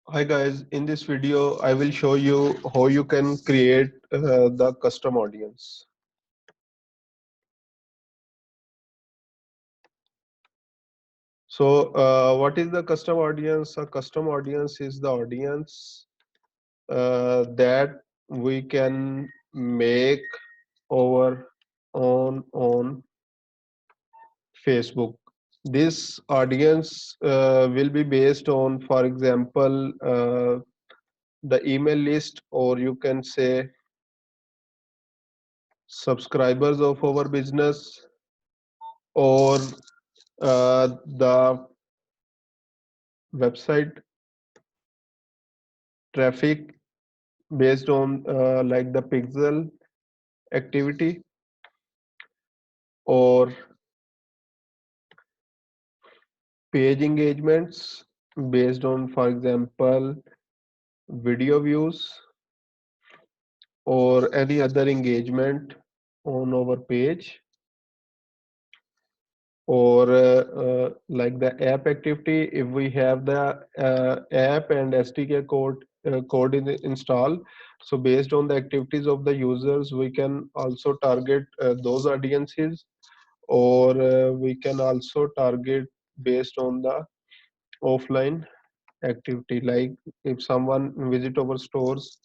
Hi guys, in this video I will show you how you can create the custom audience. So what is the custom audience? A custom audience is the audience that we can make over on Facebook. This audience will be based on, for example, the email list, or you can say subscribers of our business, or the website traffic based on like the pixel activity, or page engagements based on, for example, video views or any other engagement on our page, or like the app activity. If we have the app and SDK code install, so based on the activities of the users we can also target those audiences, or we can also target based on the offline activity, like if someone visit our stores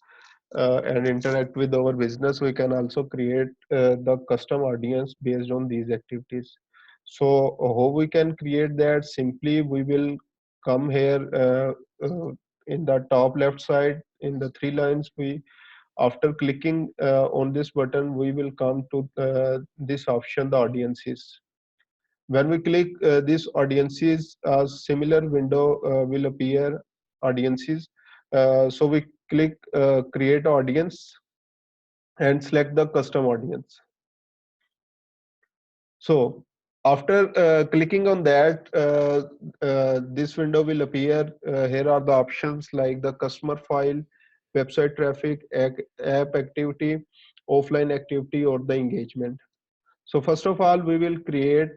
and interact with our business, we can also create the custom audience based on these activities. So how we can create that? Simply we will come here in the top left side in the three lines. We After clicking on this button, we will come to this option, the audiences. When we click this audiences, a similar window will appear, audiences. So we click create audience and select the custom audience. So after clicking on that, this window will appear. Here are the options like the customer file, website traffic, app activity, offline activity, or the engagement. So first of all, we will create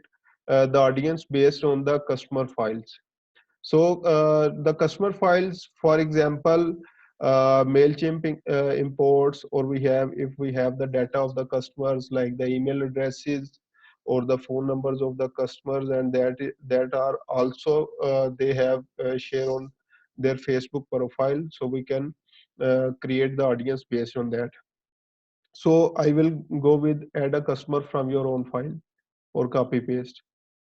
the audience based on the customer files. So the customer files, for example, MailChimp imports, or if we have the data of the customers like the email addresses or the phone numbers of the customers, and that are also they have share on their Facebook profile. So we can create the audience based on that. So I will go with add a customer from your own file or copy paste.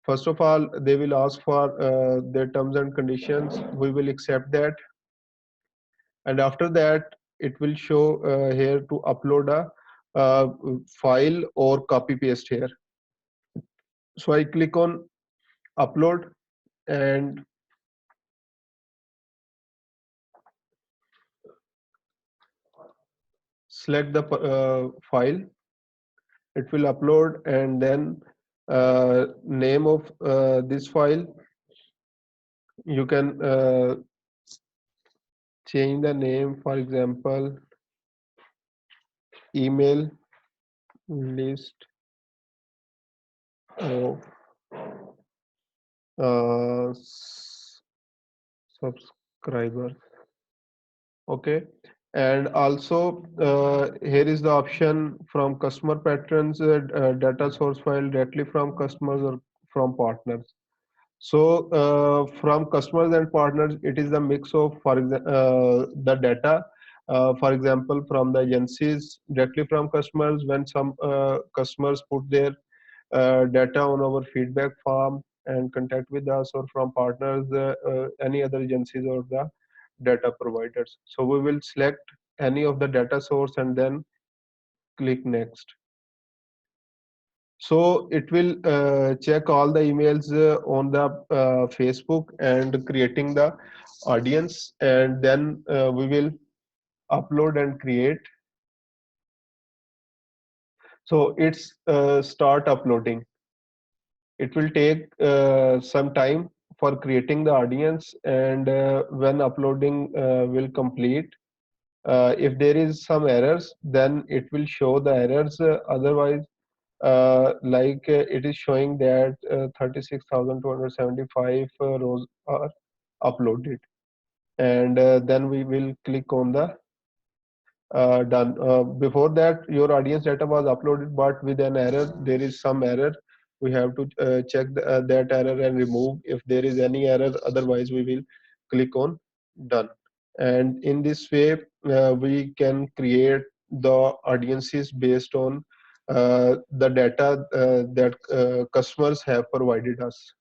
First of all, they will ask for their terms and conditions. We will accept that, and after that, it will show here to upload a file or copy paste here. So I click on upload and select the file. It will upload, and then name of this file. You can change the name, for example, email list of subscribers. Okay, and also here is the option from customer patterns, data source file directly from customers or from partners. So from customers and partners, it is a mix of, for example, the data, for example, from the agencies directly from customers. When some customers put their data on our feedback form and contact with us, or from partners, any other agencies or the data providers. So we will select any of the data source and then click next. So it will check all the emails on the Facebook and creating the audience, and then we will upload and create. So it's start uploading. It will take some time for creating the audience, and when uploading will complete, if there is some errors, then it will show the errors. Otherwise, it is showing that 36,275 rows are uploaded. and then we will click on the done. Before that, your audience data was uploaded, but with an error. There is some error. We have to check that error and remove if there is any error. Otherwise, we will click on done. And in this way, we can create the audiences based on the data that customers have provided us.